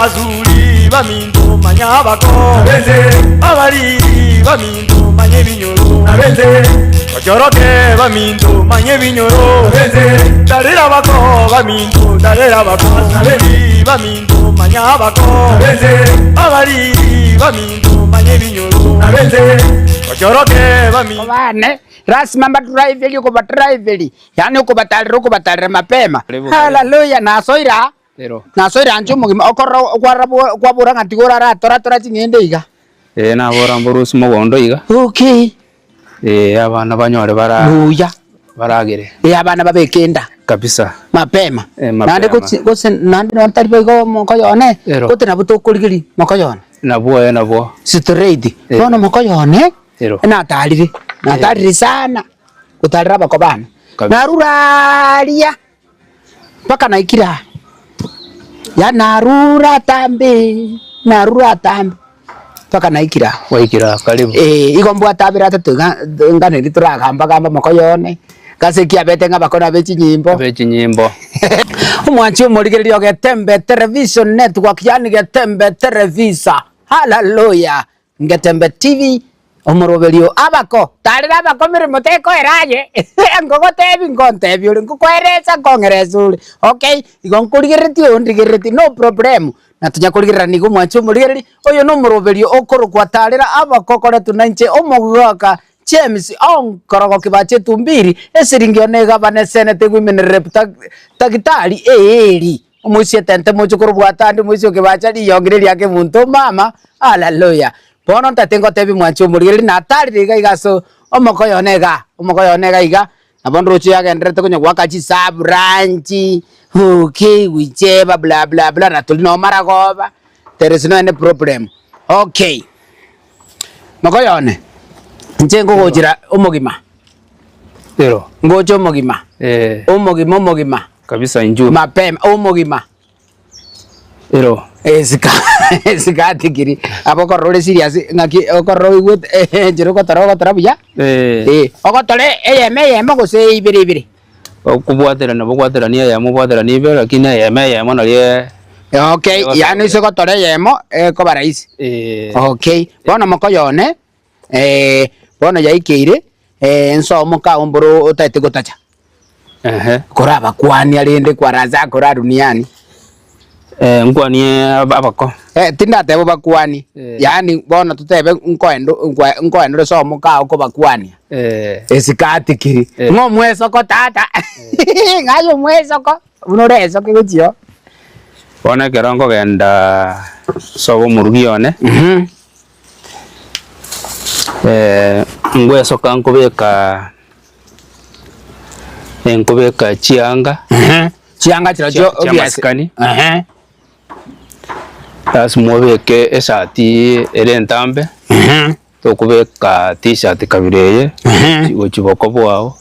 Abazuli bamindu manyabako abali bamindu manye binyoro bajoroke bamindu manye binyoro darira bako bamindu darira bako abali bamindu manyabako abali bamindu manye binyoro bajoroke bamindu bane rasmi mamba drive yuko ba drive yani uko batalira mapema. Haleluya nasoira nasoira anjumu okoro kwa buranga tigora ra tora chingende iga na bora mburusi mugondo iga okay abana banyore baragire abana babekenda kabisa mapema nande gose nande nontari bego mokoyone gote nabutokurigiri mokoyone nabo straight nono mokoyone natalire sana kutalira bako bana naruraria paka naikira ya narura tambe paka naikira waikira karibu igombwa tabira tutuga ngane rituragamba gamba mokoyone gase kia betenga bakona bechi nyimbo umwanchi umurigererio Getembe Television Network yani Getembe Televisa. Haleluya Getembe TV omoroberio abako tarira abako mirimo teko eraje ngogotebi ngontebi uri ngukwereza kongerezuri okay igonkurigereti ondigereti no problem natunya kurigerera nigo mwanchi umurigereri oyo no moroberio okoro kwatarira abako kore tunanche omogoka James onkorogo kibache tumbiri esiringi onega bane senete women rep tagitari eri umusie tente muchukuru bwatandi musie kibacha liyongireri yake muntu mama. Haleluya bono tatengo tebi mwanchi umurigereri natari iga igaso omokoyonega iga abonrochi yagendrete kunya gwakachi sabranchi okay wicheba bla bla bla natuli no maragoba there is no any problem okay mokoyone njengo gojira omogima ngojo omogima omogima kabisa inju mapema omogima sika tikiri aboko role serious ngaki okoro igut jero ko tarabuya okotole eyeme gose ibiri okubwatera nabo kwatera ni yemo bwatera ni ibere lakini yemo nalie okay yani soko tole yemo ko baraisi okay bona mokoyone bona yaikire ensomo ka omboro otaite gotacha koraba kwani alinde kwaraza kora duniani nkwani abako tindate bo bakwani yani bona tutebe nkoendo somo ka uko bakwani esikati kiri ngo mweso ko tata ngayo mweso ko unoreso kigutio bona kerongo genda sobo murugione ngweso kankubeka chianga chirajo obiaskani mubeke esati erentambe tokubeka t-shirt kabireye gochiboko bwao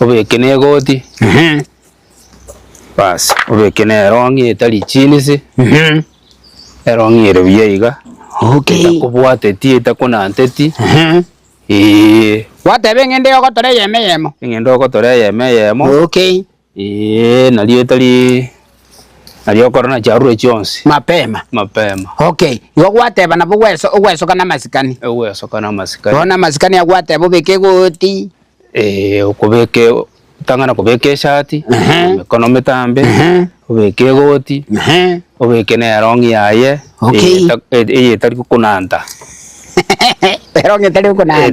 obeke negoti bas obeke nerongi etari chinisi erongi erebiyiga okay kubwate tieta kunanteti watebe ngende okotore yemo ngende okotore yemo okay nalietari korona charure chionsi mapema okay yo gwateba nabo gweso kana masikani bona masikani agwateba beke goti okubeke tangana kubeke shati mikono mitambe obeke goti obeke nerongi yaye etari kukunanta pero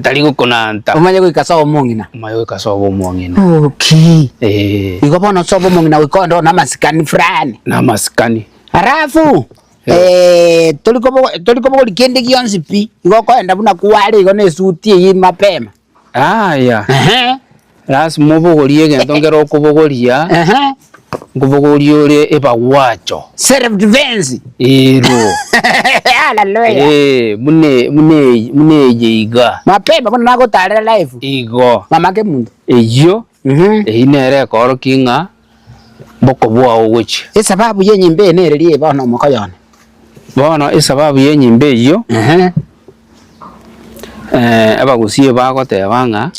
tari kukunanta umanye kuikaso mongina okay igo bono sobo mongina wikondo na masikani frani halafu toliko likende kionsi pi igo koenda buna kuwale igo nesuti yi mapema lazima obogorie gento ngero okubogoria ngubogoria ore ebawacho self defense haleluya mune yiga mapema kuna nagotarira life igo mamake mundu eyo inere koro kinga boko bwao gochi esababu yenyimbe nererie bono mokoyone bono esababu yenyimbe iyo abagusie bagotebanga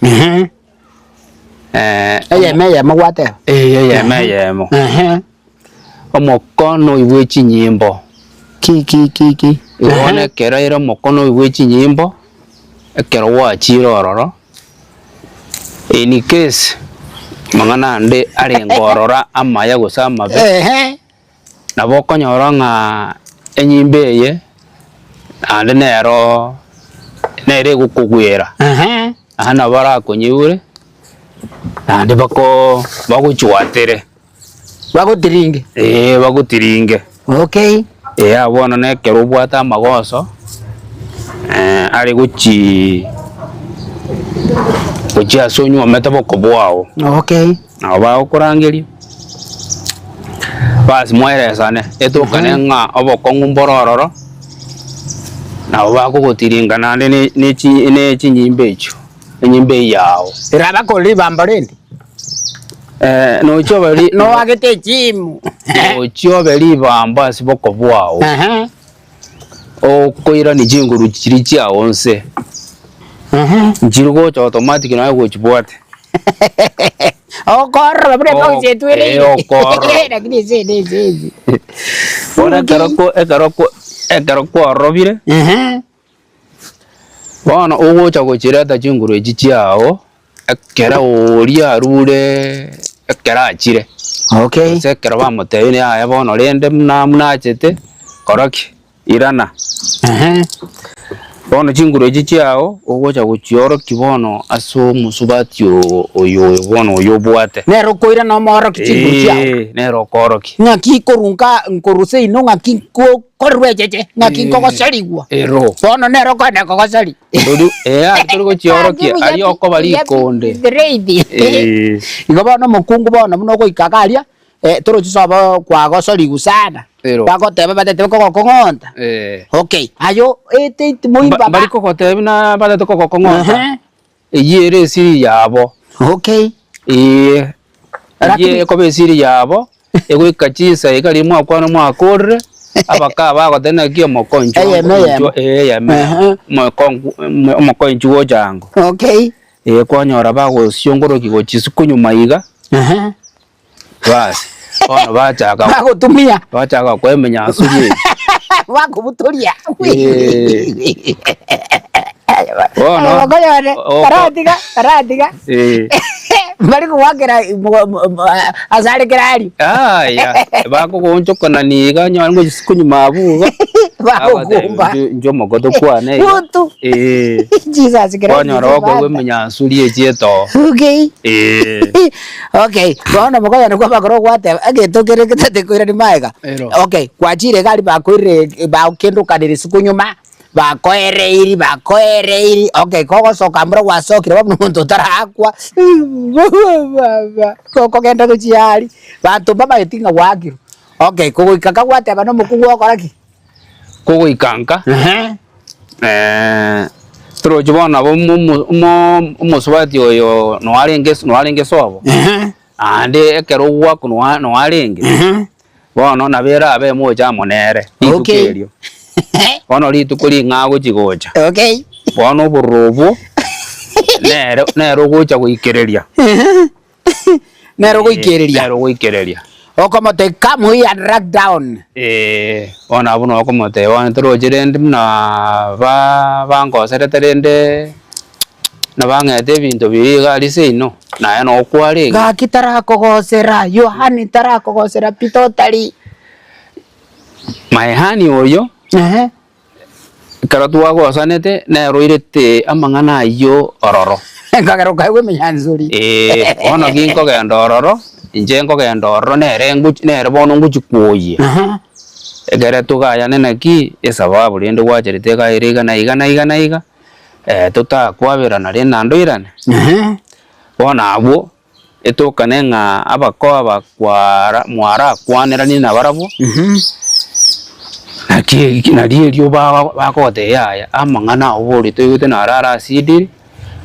eyemo gwate eyemo omokono ibwe chinyimbo ki Iwone kera ira mokono iwechi nyimbo ekero wachira ororo in case mangana nde ari ngorora amaya gusama be nabo konyora nga enyimbe ye ande nero nere gukugwira ana bara konyiure ande bako baguchwatere bagutiringe okay abona nekero bwata magoso ari guchi asonyu ameta boko bwao okay aba okurangerio bas mwerezane etukane nga oboko ngumborororo na bakugutiringa nande ne chinyimbe echo enyimbe yao iraba koli bambarende no chobeli no agete chimu no chobeli bamba siboko bwao o koira ni jinguru chiri chia onse njirugo cha automatic na go chibwate o korro bure pose tuere o korro lakini zezi bona karako robire bona ogo cha go chirata jinguru echichiao ekera oria rure ekera achire okay sekera ba moteyine aya bona rende mnachete koroki irana bono chinguru echichiao ogocha guchioro kibono aso musubatio oyo bono oyo bwate nero koira no moro kichinguru chiao nero koroki ngaki korunka nkoruse ino ngaki korwejeje ngaki kokosarigwa ero bono nero kone kokosari odu ari gochioro ki ari okobali konde igo bono mukungu bono muno goikagaria toro chisaba kwa gosarigu sana bakoteba batete kokongonda okay ayo muimba bari kokoteba na batete kokongonda eyere siri yabo okay ye kobe siri yabo egwikachisa ikali mwakwana mwakorre abaka bagotena kio mokonjo mokonjo ojango okay kwanyora bagosiongoro kigochisukunyu maiga basi bona bachaga kwemenya asuri bakubuturia bona karadiga bari kuwagira azari kirari bakugonchokana niga nyango jisukunyu mabuga bakumba njo mogodo kwane mutu Jesus kirari kwanyora kwemenya asuri echieto okay okay bona mogoya no kwabagoro gwate agetokere kitate kwira ni maiga okay kwachire gari bakwire bakendukanire sukunyuma bakoereiri okay koko soka mbro wasokire babu muntu tarakwa koko kenda kuchiari bantu baba yetinga wakiro okay koko ikaka gwate bano mukungu okoraki koko ikanka tro jibona bo musubati oyo no alenge sobo ande ekero gwaku no alenge bono nabera abe moja monere ikukerio bono litukuli ngago chigocha okay bono burubu nero gocha guikereria nero guikereria okomote kamu ya drag down ona abuno okomote wana tro jirende na bangosere terende na bangete bintu biga liseino na no kwale ga kitara kogosera Yohani tara kogosera pitotari maihani oyo karatu wago sanete na roirete amangana yo ororo ngagero kaiwe menyanzuri ono ginko gendo ororo injengo gendo ororo nere bono nguchikuoye egere tugaya nenaki esababu rende gwacherete ga iriga na iga tutakwabira na rena ndoirane bona abo etokane nga abakoa bakwara mwara kwanera ni nabarabo nari ryo bakote yaya amangana obori toyute narara sidiri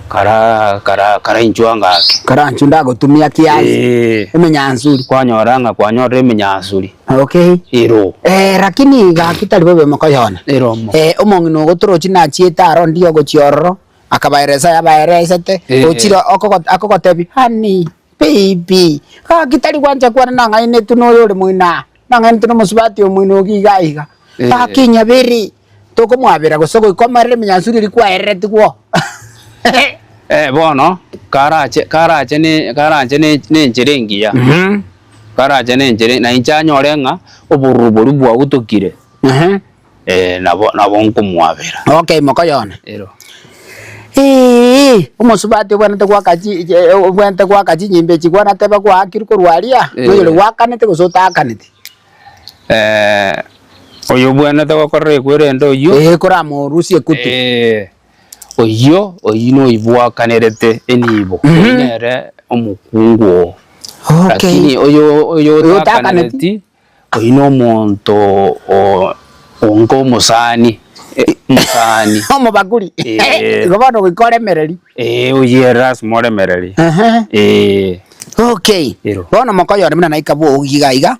kara inchwanga karanchu ndagotumia kiasi emenyansuri kwanyora emenyansuri okay iro lakini gakitari bebe makoyona iromo omongino gotorochi na chietaro ndio gochiororo akabaereza yabaeresete ochira okogotebi hani baby gakitari kwanja kwana nangaine tuno yore muina nangaine tuno musubati omuino gigaiga Akinya beri. Toko mwabira gusoko ikomarire minyansuri ilikuwa ereti kwa. Bono karache ne njirengia. Karache ne njire na inchanyorenga oburuburu bwa gutokire. Nabo nkumwabira. Okay, mokoyone. Ero. Umusubati bwente kwa kaji nyimbe chikwana teba kwa akiruko rwalia. Yule wakanete gusotakanete. Oyo bwana tawakorre kwerendo oyo kora morusie kutu oyo no ibwakanerete enibo nere omukungu lakini oyo takaneti oyo no monto ongo musani omo baguri gobono gwikoremereri oyeras moremereri okay bono mokoyone muna naikabwo ugigaiga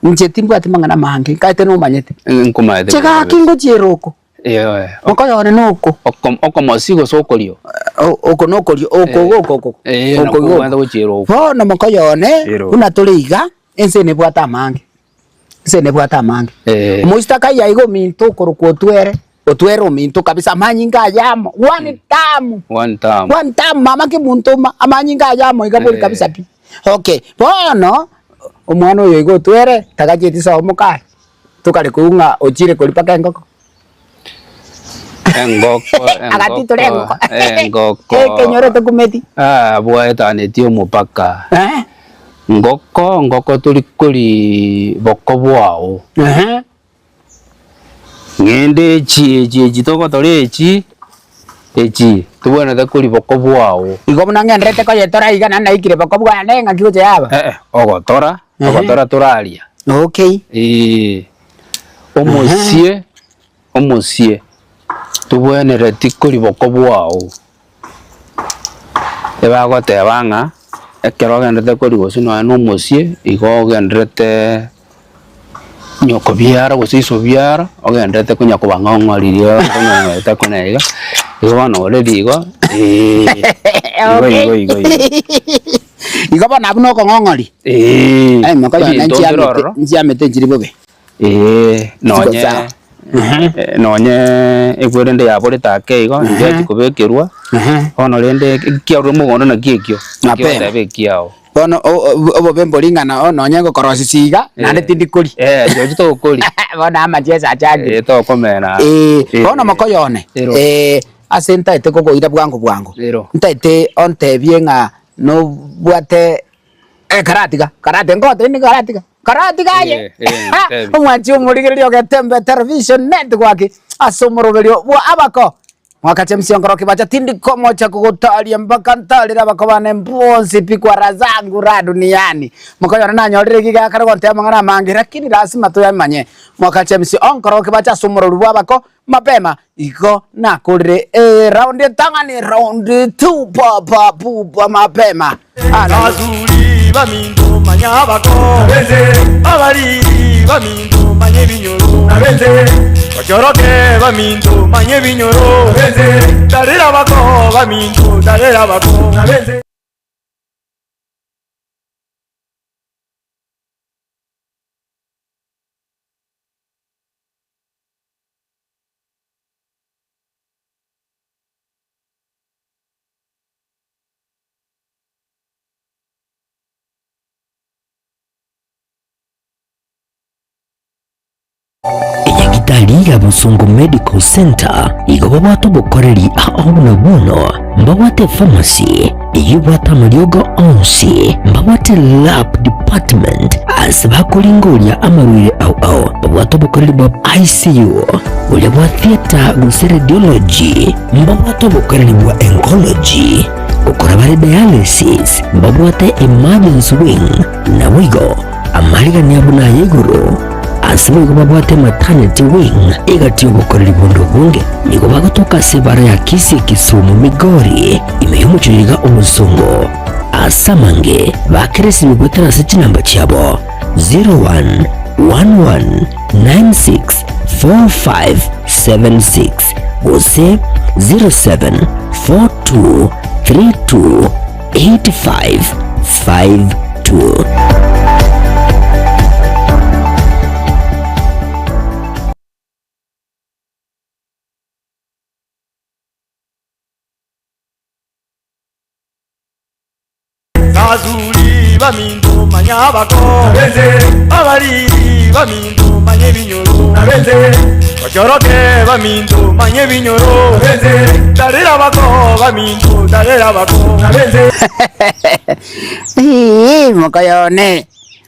nje timbu ati mangana mangi kaite no manyete nkumaete chega kingo jeroko mokoyone nuko mosigo sokolio oko nokolio oko wanda gochero bono mokoyone una tuliga ense ne bwata mangi muista kai yaigo minto koroko otwere ominto kabisa amanyinga yamo one time mama ke muntoma amanyinga yamo igabuli kabisa pi okay bono omwana oyo igo twere tagajeti sa omukari tukale kuunga ochire kolipa kengoko engoko kenyore tokumeti bwaeta neti omupaka ngoko tuli kuli boko bwao ngende echi toko tole echi tubona takuli boko bwao igo muna ngendrete ko yetora igana na ikire boko bwa nenga kigoje yaba ogotora turalia okay omosie tubona reti kuli boko bwao ebagotebanga ekero gendrete kuli gosino no mosie igo gendrete nyoko biara gosiso biara ogendete kunya kubang'ong'oririo kunyeta kunaiga ibona oredigo igo bana buno kong'ong'ori moko yana njiamete njiri bobe nonye egwerende yabore take igo nje kubekerwa ono rende kiaru mugondo na kiekyo nape kiao bono obo bembolingana nonye gokorosi siga nande tindikuri joji to kuri bona amajeza ajage to komena bono mokoyone asenta ete kogoira bwango ntaite ontebie nga no bwate karate ngote ni karatiga ye omwanchi omurigirio getembe television network asomoroberio bwa abako mwakache msiongoro kibacha tindiko mocha kugotaria mpaka ntalira bakobane mbonsi pikwara zangu ra duniani mukoyona nanyorire giga karagonte amangana mangi lakini lazima tuyamanye mwakache msiongoro kibacha somoro bwa bako mapema iko nakurire round tangani round 2 pa mapema azuli bamindu manyabako abali bamindu manye binyoro Ojoroke bamindu manye binyoro darira bako bamindu darira bako Enyagitali ya Busungu Medical Center igoba bwato bukoreri ahobuna buno mbawate pharmacy iyubata mariogo onsi mbawate lab department asibakulingolia amarwire au mbawate bukoreri bwa ICU ule bwa theater guse radiology mbawate bukoreri bwa oncology ukorabare dialysis mbawate emergency wing na wigo amaliga nyabuna yeguru asibu igo babwate maternity wing igatiyo gukorera ibondo bunge nigo bagotoka sebara ya Kisumu Migori imeyumuchiriga Umusongo asamange bakeresi bigwetera se kinamba cyabo 0111964576 gose 0742328552. abazuli bamindu manyabako abariri bamindu manye binyoro bachoroke bamindu manye binyoro darira bako bamindu darira bako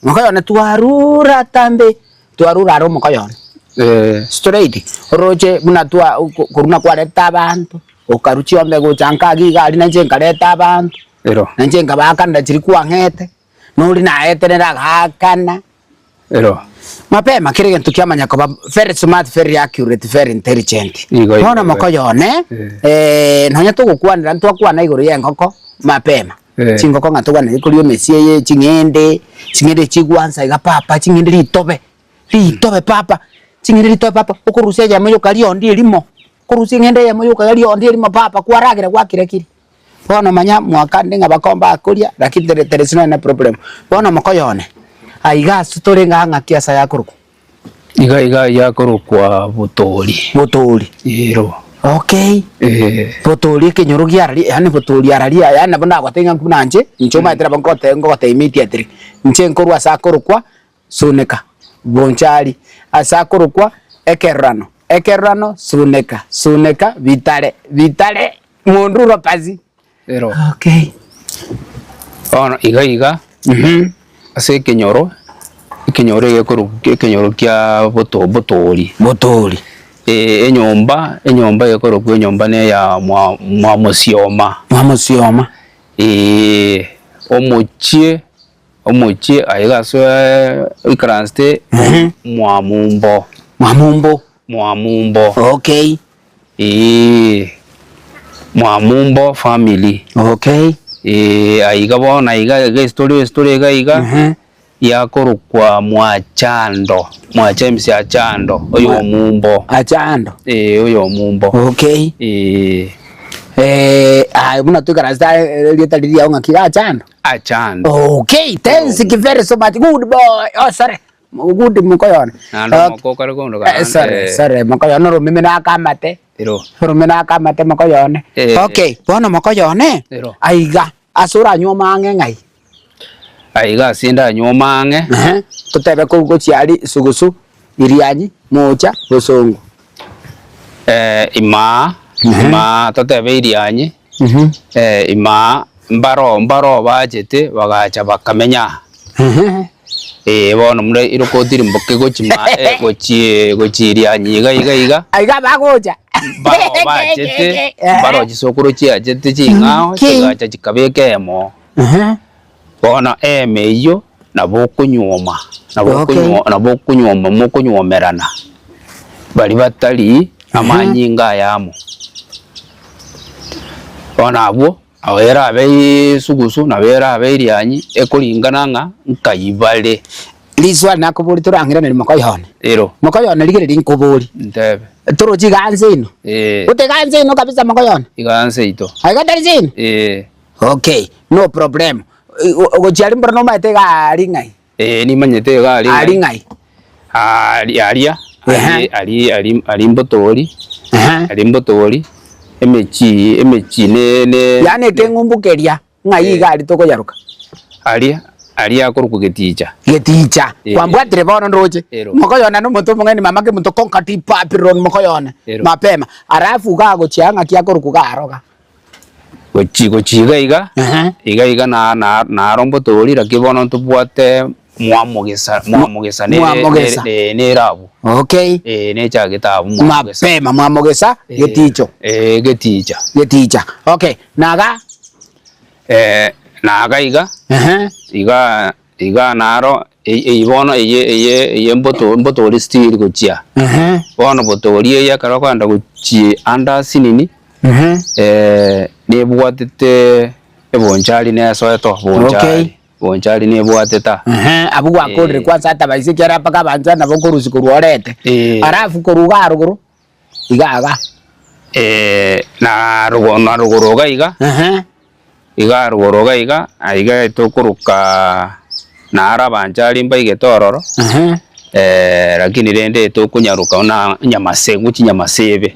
Mokoyone twarura tambe twarura ro mokoyone straight roje muna twa kuruna kwareta abantu ukaruchiombe guchanka gigali nanje nkareta abantu ero nanje ngabakanda chiri kwangete nuri naeterera gakana ero mapema kire kintu kiamanya ko very smart, very accurate, very intelligent. Bona mokoyone ntonya tugukwanira ntwakwana iguru yenkoko mapema chingoko ngatugwana ikuriyo mesie ye chingende chigwanza iga papa chingende litobe papa chingende litobe papa ukurusia ya moyo kalio ndi limo kurusia ngende ya moyo kalio ndi limo papa kwaragira kwakirekire bona manya mwaka ndinga bakomba akuria lakini there is no problem bona mokoyone aiga tutorenga ngakia sa yakuruku iga yakurukwa butori ero okay butori kinyoro giarari yani butori arari yani bona gwatenga kunanje nchoma itira bankote ngote immediately nche nkorwa sa kurukwa suneka bonchari asa kurukwa ekerrano suneka vitale monduro pazi ero okay ona iga ase kinyoro kya butori enyomba yekorokwa enyomba ne ya mwamusioma omochie aiga so ikranste mwamumbo okay mwamumbo family okay aiga bona aiga story aiga yakorukwa mwachando mwachemsi achando oyo mumbo oyo mumbo okay muna tukarasta lieta lidia ngakira achando okay thanks you very so much good boy sorry good mokoyone mokokare kondo sorry mokoyone rumimina kamate mokoyone okay bona mokoyone aiga asura nyoma ngai aiga sinda nyomange tutebe ko chiari sugusu irianyi mocha bosongo ima tutebe irianyi ima mbaro bajete bagacha bakamenya bona mure irokotiri mboke gochima gochi irianyi iga aiga bagocha mbaro bajete mbaro chisokoro chia jete chingao chigacha chikabekemo bona emeyo nabokunyoma mokunyomerana bali batali amanyinga yamo bona abo awera abe sugusu nabera abe irianyi ekolingana nga nkayibale liswa nakubuli turangira ni mokoyone ero mokoyone ligere linkubuli ndebe turoji ganze ino uteganze ino kabisa mokoyone iganze ito aigatari zino okay no problem ogochiari mbona no maite gari ngai ni manyete gari ngai ali mbotori emechi ne yani tengumbukeria ngai gari toko yaruka ali akoruko geticha kwambwatire bono ndoje mokoyona no muntu mungeni mamake muntu konkati papirron mokoyona mapema arafu gago chianga kiakoruko garoga gochiga iga na rombo tori rakibono tubwate mwamugesa ne rabu okay ne cha gitabu mapema mwamugesa geticha okay naga iga naro ibono eye mbotori stili gochia bono botori ya karakwanda gochie anda sinini nebwatete ebonchali ne soeto bonchali nebwateta abu wakodre kwanza ata baisikera paka banza na bokorusi kuruorete arafu kurugaruguru igaga na rugoroga iga itokuruka nara banchali mbaige tororo lakini rende tukunyaruka ona nyamasegu chinyamasibe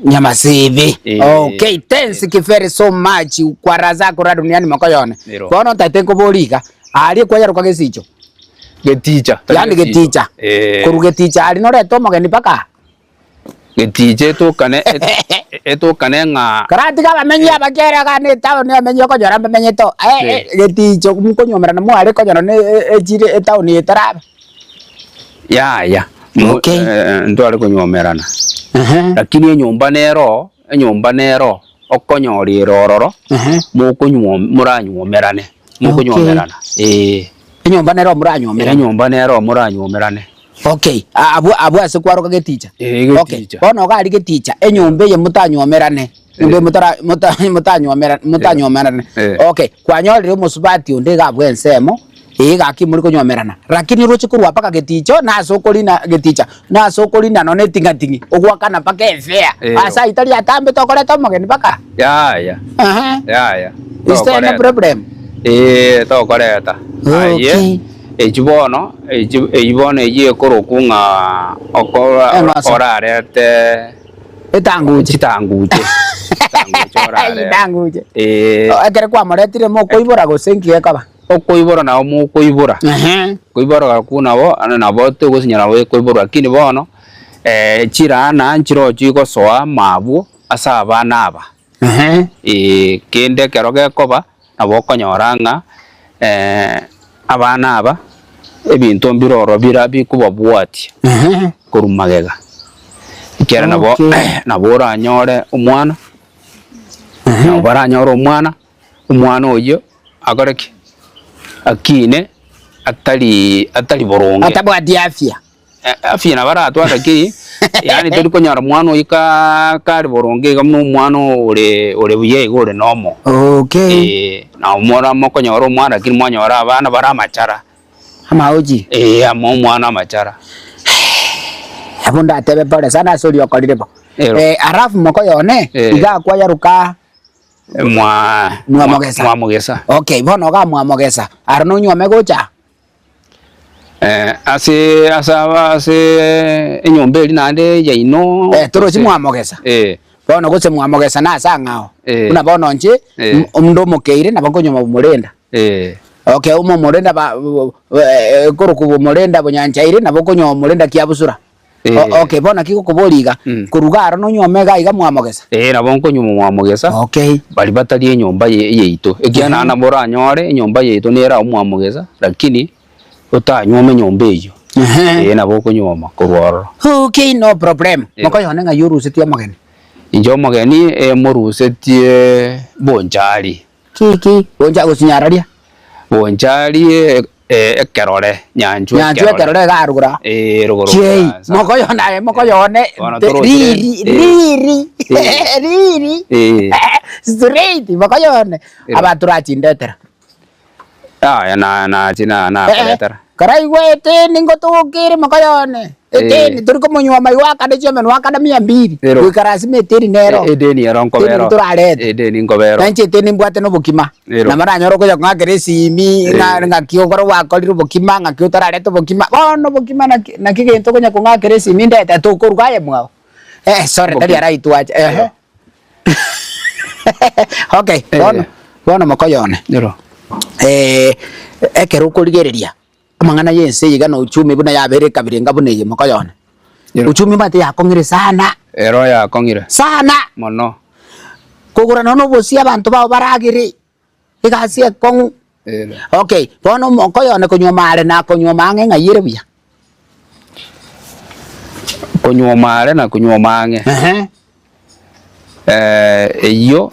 okay, thanks kifere so much kwa raza kora duniani makoyone kono tatengo boliga ali kwa yaruka gesicho geticha yani geticha kuruge ticha ali no reto mageni paka getiche to kane nga karati kama menya bakera kane town ne menya ko jora menya to geticho mukonyo merana mu ali ko jora ne ejire town ni tarabe ya okay ndo ali kunyomerana lakini enyumba nero okonyori rororo muranyuomerane mukunyomerana enyumba nero muranyuomerane okay abu ase kwaruka geticha okay bono gali geticha enyumba ye mutanyuomerane Mbe mutanyuomerane okay kwanyorire musubati onde gabwe ensemo gaki muri kunyomerana lakini ruchi kurwa paka geticho na sokolina geticha na sokolina none tingatingi ogwakana paka efea asa itali atambe tokore to mageni paka ya is there no problem tokoreta aye ejibono ye korokunga orarete etanguje ekere kwa moretire mo koibora gosenkie kaba okoibora na mo koibora koibora kuna bo ana na bote gosinyara we koibora lakini bono chirana nchiro chiko soa mabu asa abana aba kende keroge koba nabo konyoranga abana aba ebintu mbiroro bikuba bwati kurumagega ikera nabo ranyore umwana baranyora umwana oyo agoreke akine atali boronge atabwati afya na baratwara ki yani tuli konyara mwana oyika kali boronge kamwe umwana ore buye gore nomo okay na umora mokonyora umwana kiri mwanyora abana baramachara amaoji umwana amachara abunda atebe pole sana sori okolirebo arafu mokoyone iga kwa yaruka Mwamogesa okay bono ga Mwamogesa arno nyome gocha ase enyombe eri nande yaino torochi Mwamogesa bono gose Mwamogesa na sangao una bono nje omundo mokeire na bakonyoma bumurenda okay umo murenda ba kuruku bumurenda bunyanchaire na bakonyoma murenda kiabusura okay bona kiko kuboliga kurugaro no nyomega iga Mwamogesa na bonko nyuma Mwamogesa okay bali batali enyomba yeito ekiana na bora nyore enyomba yeito nera Mwamogesa lakini utanyome nyombe iyo na boko nyoma kurwaro okay no problem mokoyone nga yurusetie mageni injo mageni murusetie bonjari kiki bonja gusinyararia bonjari ekerore nyanju ekerore garugura ruguru mokoyone riri straight mokoyone abaturachindetera na kuletera karai wete ningo tukiri mokoyone eteni turi kumunywa mai waka de cheme waka da 200 wikarasi meteri nero edeni eronko bero edeni ngobero nanche teni mbwate no bukima na mara nyoro ko ngakere simi nga kiogoro wako liru bukima nga kiotara leto bukima no bukima na kige ntoko nya ngakere simi ndeta to kurugaye mwao sorry tari ara itwaje okay bono mokoyone nero ekero kurigereria amangana yense yiga no uchumi buna yabere kabire ngabuneye mokoyone uchumi mate yakongire sana ero yakongire sana mono kugura no bosi abantu bao baragiri igasi ekong okay bono mokoyone kunywa mare na kunywa mange ngayire buya kunywa mare na kunywa mange iyo